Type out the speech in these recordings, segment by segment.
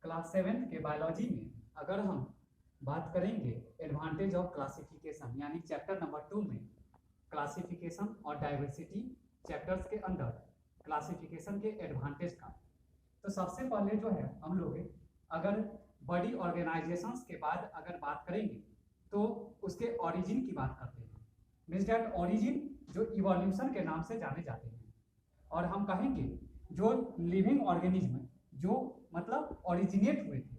Class 7 के biology में अगर हम बात करेंगे एडवांटेज ऑफ क्लासिफिकेशन यानी चैप्टर नंबर 2 में क्लासिफिकेशन और डाइवर्सिटी चैप्टर्स के अंदर क्लासिफिकेशन के एडवांटेज का, तो सबसे पहले जो है हम लोग अगर बड़ी ऑर्गेनाइजेशंस के बाद अगर बात करेंगे तो उसके ओरिजिन की बात करते हैं। मीन्स दैट ओरिजिन जो इवोल्यूशन के नाम से जाने जाते हैं, और हम कहेंगे जो लिविंग ऑर्गेनिज्म जो मतलब ओरिजिनेट हुए थे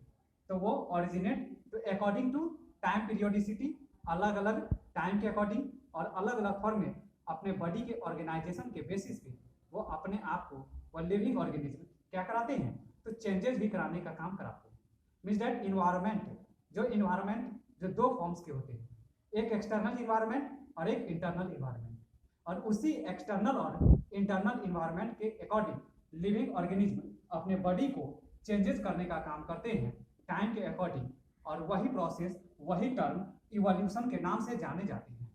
तो वो ओरिजिनेट तो अकॉर्डिंग टू टाइम पीरियोडिसिटी अलग अलग टाइम के अकॉर्डिंग और अलग अलग फॉर्म में अपने बॉडी के ऑर्गेनाइजेशन के बेसिस पे वो अपने आप को वो लिविंग ऑर्गेनिज्म क्या कराते हैं तो चेंजेस भी कराने का काम कराते हैं। मीन्स दैट इन्वायरमेंट जो दो फॉर्म्स के होते हैं, एक एक्सटर्नल इन्वायरमेंट और एक इंटरनल इन्वायरमेंट, और उसी एक्सटर्नल और इंटरनल इन्वायरमेंट के अकॉर्डिंग लिविंग ऑर्गेनिज्म अपने बॉडी को चेंजेस करने का काम करते हैं टाइम के अकॉर्डिंग, और वही प्रोसेस वही टर्म इवोल्यूशन के नाम से जाने जाते हैं।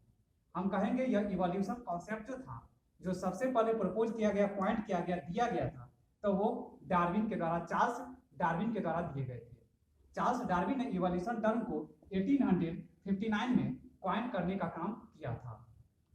हम कहेंगे यह इवोल्यूशन कॉन्सेप्ट जो था जो सबसे पहले प्रपोज किया गया, पॉइंट किया गया, दिया गया था, तो वो डार्विन के द्वारा, चार्ल्स डार्विन के द्वारा दिए गए थे। चार्ल्स डार्विन ने इवोल्यूशन टर्म को 1859 में कॉइन करने का काम किया था,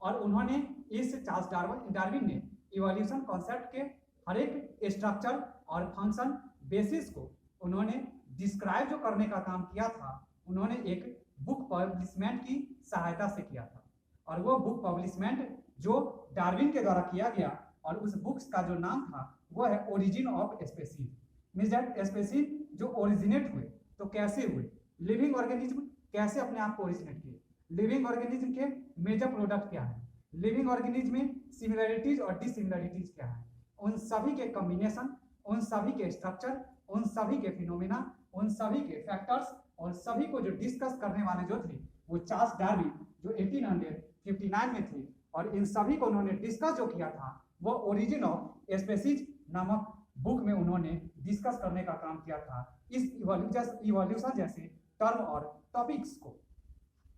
और उन्होंने इस चार्ल्स डार्विन ने इवोल्यूशन कॉन्सेप्ट के हर एक स्ट्रक्चर और फंक्शन बेसिस को उन्होंने डिस्क्राइब जो करने का काम किया था, उन्होंने एक बुक पब्लिशमेंट की सहायता से किया था, और वो बुक पब्लिशमेंट जो डार्विन के द्वारा किया गया, और उस बुक्स का जो नाम था वो है origin of species. Means that species जो ओरिजिनेट हुए तो कैसे हुए, लिविंग ऑर्गेनिज्म कैसे अपने आप को ओरिजिनेट किए, लिविंग ऑर्गेनिज्म के मेजर प्रोडक्ट क्या है, लिविंग ऑर्गेनिज्म में सिमिलरिटीज और डिसिमिलरिटीज क्या है, उन सभी के कॉम्बिनेशन, उन सभी के स्ट्रक्चर, उन सभी के फिनोमेना, उन सभी के फैक्टर्स, और सभी को जो डिस्कस करने वाले जो थे वो चार्ल्स डार्विन जो 1859 में थे, और इन सभी को उन्होंने डिस्कस जो किया था वो ओरिजिन ऑफ स्पेसीज नामक बुक में उन्होंने डिस्कस करने का काम किया था। इस इवोल्यूशन जैसे टर्म और टॉपिक्स को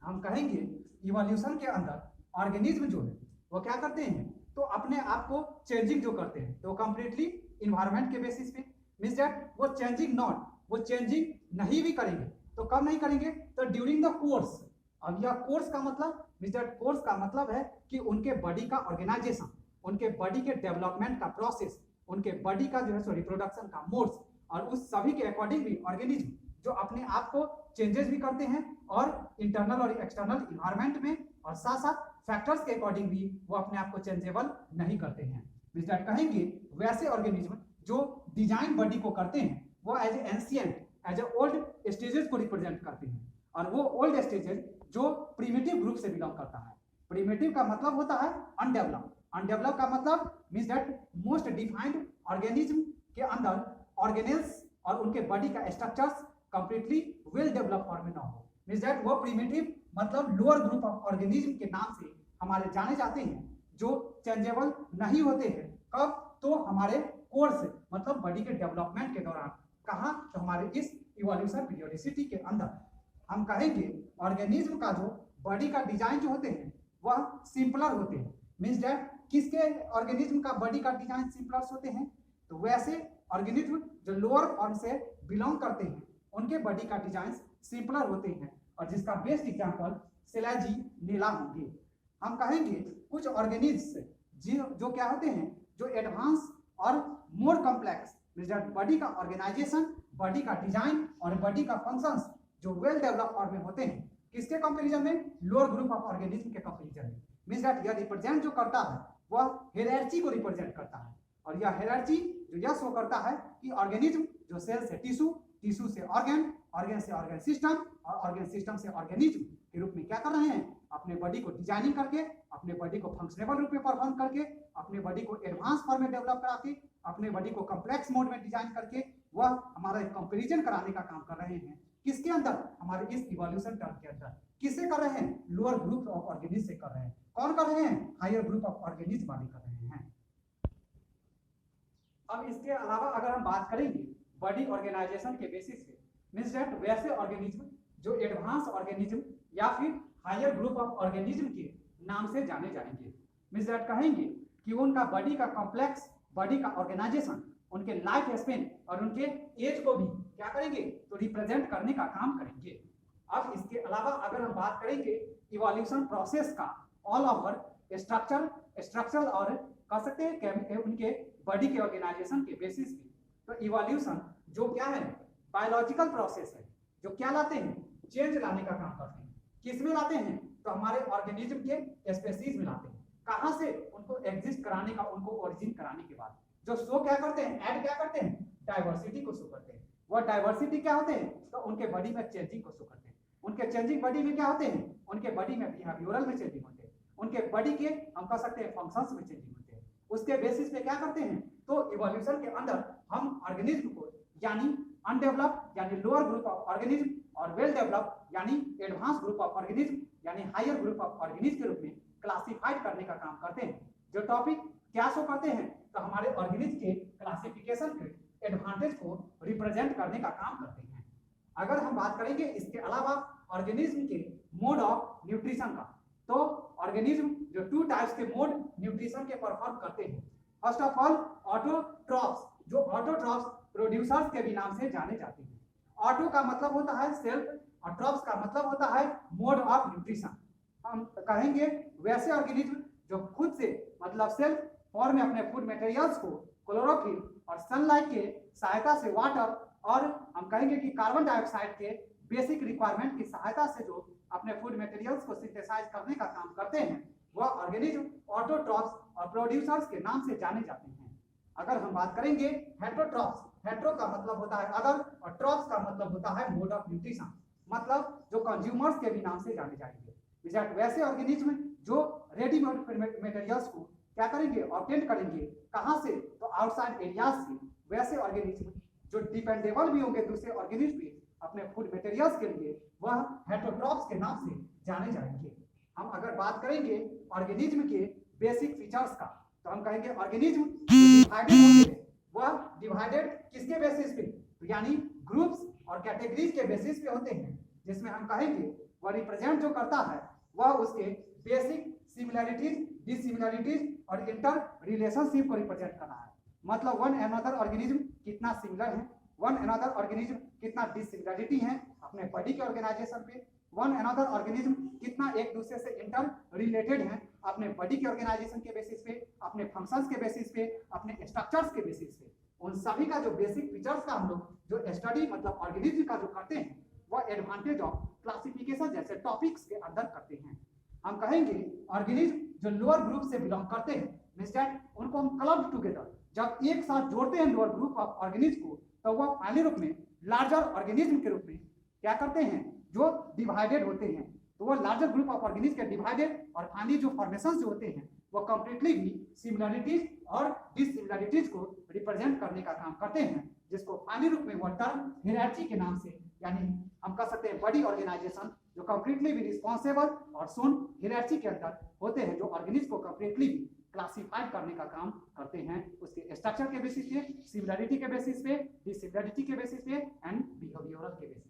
हम कहेंगे इवोल्यूशन के अंदर ऑर्गेनिज्म जो है वो क्या करते हैं तो अपने आप को चेंजिंग जो करते हैं तो कंप्लीटली इन्वायरमेंट के बेसिस पे। मींस दैट वो चेंजिंग नहीं भी करेंगे तो कब नहीं करेंगे तो ड्यूरिंग द कोर्स। अब यह कोर्स का मतलब, मींस दैट कोर्स का मतलब है कि उनके बॉडी का ऑर्गेनाइजेशन, उनके बॉडी के डेवलपमेंट का प्रोसेस, उनके बॉडी का जो है रिप्रोडक्शन का मोड्स, और उस सभी के अकॉर्डिंग भी ऑर्गेनिज्म जो अपने आप को चेंजेस भी करते हैं और इंटरनल और एक्सटर्नल इन्वायरमेंट में, और साथ साथ फैक्टर्स के अकॉर्डिंग भी वो अपने आप को चेंजेबल नहीं करते हैं। मींस दैट कहेंगे वैसे ऑर्गेनिज्म जो डिजाइन बॉडी को करते हैं वो as ancient, as a old stages को रिप्रेजेंट करते हैं, और वो ओल्ड स्टेजेस जो प्रिमिटिव ग्रुप से बिलोंग करता है। प्रिमिटिव का मतलब होता है अनडेवलप, अनडेवलप का मतलब means that most defined organism के अंदर ऑर्गेनेल्स और उनके बॉडी का structures completely well develop form में ना हो। मींस दैट वो प्रिमिटिव मतलब लोअर ग्रुप ऑफ ऑर्गेनिज्म के नाम से हमारे जाने जाते हैं जो चेंजेबल नहीं होते हैं। कब तो हमारे कोर्स मतलब बॉडी के डेवलपमेंट के दौरान, कहाँ तो हमारे इस इवोल्यूशन पीरियोडिसिटी के अंदर हम कहेंगे ऑर्गेनिज्म का जो बॉडी का डिजाइन जो होते हैं वह सिंपलर होते हैं। मींस दैट किसके ऑर्गेनिज्म का बॉडी का डिजाइन सिंपलर होते हैं तो वैसे ऑर्गेनिज्म जो लोअर फॉर्म से बिलोंग करते हैं उनके बॉडी का डिजाइन सिंपलर होते हैं, और जिसका बेस्ट एग्जांपल सेलाजीनेला होंगे। हम कहेंगे कुछ ऑर्गेनिज्म जो क्या होते हैं जो एडवांस और more complex, means that body का ऑर्गेनाइजेशन, बॉडी का डिजाइन और बॉडी का फंक्शंस जो वेल डेवलप फॉर्म में होते हैं, किसके कंपैरिजन में, लोअर ग्रुप ऑफ ऑर्गेनिज्म के कंपैरिजन में। मींस दैट यह रिप्रेजेंट जो करता है वह हायरार्ची को रिप्रेजेंट करता है, और यह हायरार्ची जो यह शो करता है कि ऑर्गेनिज्म जो सेल से टिश्यू, टिश्यू से ऑर्गन, ऑर्गन से ऑर्गन सिस्टम, और ऑर्गन सिस्टम से ऑर्गेनिज्म के रूप में क्या कर रहे हैं, अपने बॉडी को डिजाइनिंग करके, अपने बॉडी को फंक्शनेबल रूप में परफॉर्म करके, अपने बॉडी को एडवांस फॉर्म में डेवलप करा के, अपने बॉडी को कॉम्प्लेक्स मोड में डिजाइन करके वह हमारा एक कंपैरिजन कराने का काम कर रहे हैं। किसके अंदर, हमारे इस इवोल्यूशन टर्म के अंदर। किससे कर रहे हैं, लोअर ग्रुप ऑफ ऑर्गेनिज्म से कर रहे हैं। कौन कर रहे हैं, हायर ग्रुप ऑफ ऑर्गेनिज्म वाले कर रहे हैं। अब इसके अलावा अगर हम बात करेंगे बॉडी ऑर्गेनाइजेशन के बेसिस पे, मींस दैट वैसे ऑर्गेनिज्म जो एडवांस ऑर्गेनिज्म या फिर हायर ग्रुप ऑफ ऑर्गेनिज्म के नाम से जाने जाएंगे। मींस दैट कहेंगे कि उनका बॉडी का कॉम्प्लेक्स, बॉडी का ऑर्गेनाइजेशन उनके लाइफ स्पेन और उनके एज को भी क्या करेंगे, तो रिप्रेजेंट करने का काम करेंगे। अब इसके अलावा अगर हम बात करेंगे इवोल्यूशन प्रोसेस का ऑल ओवर स्ट्रक्चर और कह सकते हैं उनके बॉडी के ऑर्गेनाइजेशन के बेसिस पे, तो इवोल्यूशन जो क्या है, बायोलॉजिकल प्रोसेस है, जो क्या लाते हैं, चेंज लाने का काम करते हैं। किस में लाते हैं, तो हमारे ऑर्गेनिज्म के स्पेसीज में लाते हैं। कहां से, उनको एग्जिस्ट कराने का, उनको ओरिजिन कराने के बाद जो शो क्या करते हैं, ऐड क्या करते हैं, डाइवर्सिटी को शो करते हैं। वो डाइवर्सिटी क्या होते हैं, तो उनके बॉडी में चेंजिंग को शो करते हैं। उनके चेंजिंग बॉडी में क्या होते हैं, उनके बॉडी में बिहेवियरल में चेंजिंग होते हैं, उनके बॉडी के हम कह सकते हैं फंक्शंस में चेंजिंग होते हैं। उसके बेसिस पे क्या करते हैं, तो इवोल्यूशन के अंदर हम ऑर्गेनिज्म को यानी अनडेवलप्ड यानी लोअर ग्रुप ऑफ ऑर्गेनिज्म और वेल डेवलप्ड यानी एडवांस ग्रुप ऑफ ऑर्गेनिज्म यानी हायर ग्रुप ऑफ ऑर्गेनिज्म के रूप में क्लासिफाइड करने का काम करते हैं। जो टॉपिक क्या शो करते हैं, तो हमारे ऑर्गेनिज्म के क्लासिफिकेशन के एडवांटेज को रिप्रेजेंट करने का काम करते हैं। अगर हम बात करेंगे इसके अलावा ऑर्गेनिज्म के मोड ऑफ न्यूट्रिशन का, तो ऑर्गेनिज्म जो 2 टाइप्स के मोड न्यूट्रिशन के परफॉर्म करते हैं। फर्स्ट ऑफ ऑल ऑटोट्रॉफ्स, जो ऑटोट्रॉफ्स प्रोड्यूसर्स के भी नाम से जाने जाते हैं। ऑटो का मतलब होता है सेल्फ और ट्रॉफ्स का मतलब होता है मोड ऑफ न्यूट्रिशन। हम कहेंगे वैसे ऑर्गेनिज्म जो खुद से मतलब सेल्फ फॉर्म में अपने फूड मटेरियल्स को क्लोरोफिल और सनलाइट के सहायता से वाटर और हम कहेंगे कि कार्बन डाइऑक्साइड के बेसिक रिक्वायरमेंट की सहायता से जो अपने फूड मटेरियल्स को सिंथेसाइज करने का काम करते हैं, वह ऑर्गेनिज्म ऑटोट्रॉफ्स और प्रोड्यूसर्स के नाम से जाने जाते हैं। अगर हम बात करेंगे हेटेरोट्रॉफ्स, हेटेरो का मतलब होता है अदर और ट्रॉफ्स का मतलब होता है मोड ऑफ न्यूट्रिशन, मतलब जो कंज्यूमर्स के भी नाम से जाने जाएंगे। वैसे ऑर्गेनिज्म जो रेडीमेड मटेरियल्स को क्या करेंगे, ऑब्टेन करेंगे, कहां से, तो आउटसाइड एरियाज से। वैसे ऑर्गेनिज्म जो डिपेंडेबल भी होंगे दूसरे ऑर्गेनिज्म पे अपने फूड मटेरियल्स के लिए, वह हेटेरोट्रॉफ्स के नाम से जाने जाएंगे। हम अगर बात करेंगे ऑर्गेनिज्म के बेसिक फीचर्स का, तो हम कहेंगे ऑर्गेनिज्म डिवाइडेड होते हैं, वह डिवाइडेड किसके बेसिस पे, तो यानी ग्रुप्स और कैटेगरीज के बेसिस पे होते हैं, जिसमें हम कहेंगे वह रिप्रेजेंट जो करता है वह उसके बेसिक सिमिलरिटीज, डिसिमिलरिटीज और इंटर रिलेशनशिप को रिप्रेजेंट करना है। मतलब वन अनदर ऑर्गेनिज्म कितना सिमिलर है, वन अनदर ऑर्गेनिज्म कितना डिसिमिलरिटी है अपने बॉडी के ऑर्गेनाइजेशन पे, वन अनदर ऑर्गेनिज्म कितना एक दूसरे से इंटर रिलेटेड है अपने बॉडी के ऑर्गेनाइजेशन के बेसिस पे, अपने फंक्शंस के बेसिस पे, अपने स्ट्रक्चर्स के बेसिस पे। उन सभी का जो बेसिक फीचर्स का हम लोग जो स्टडी मतलब ऑर्गेनिज्म का जो करते हैं, वह एडवांटेज ऑफ क्लासिफिकेशन जैसे टॉपिक्स के अंदर करते हैं। हम कहेंगे ऑर्गेनिज्म जो लोअर ग्रुप से बिलोंग करते हैं, मींस दैट उनको हम क्लब टुगेदर जब एक साथ जोड़ते हैं लोअर ग्रुप ऑफ ऑर्गेनिज्म को, तो वह फाइनली रूप में लार्जर ऑर्गेनिज्म के रूप में क्या करते हैं, जो डिवाइडेड होते हैं। तो वो लार्जर ग्रुप ऑफ ऑर्गेनिज्म के डिवाइडेड और फाइनली जो फॉर्मेशन जो होते हैं वो कंप्लीटली भी सिमिलरिटीज और डिसिमिलरिटीज को रिप्रेजेंट करने का काम करते हैं, जिसको फाइनली रूप में वो टर्म हायरार्की के नाम से, यानी हम कह सकते हैं बॉडी ऑर्गेनाइजेशन जो कंप्लीटली भी रिस्पॉन्सिबल और सोन हायरार्की के अंदर होते हैं, जो ऑर्गेनिज्म को कंप्लीटली भी क्लासिफाइड करने का काम करते हैं उसके स्ट्रक्चर के बेसिस पे, सिमिलरिटी के बेसिस पे, डिसिमिलरिटी के बेसिस पे एंड बिहेवियरल के बेसिस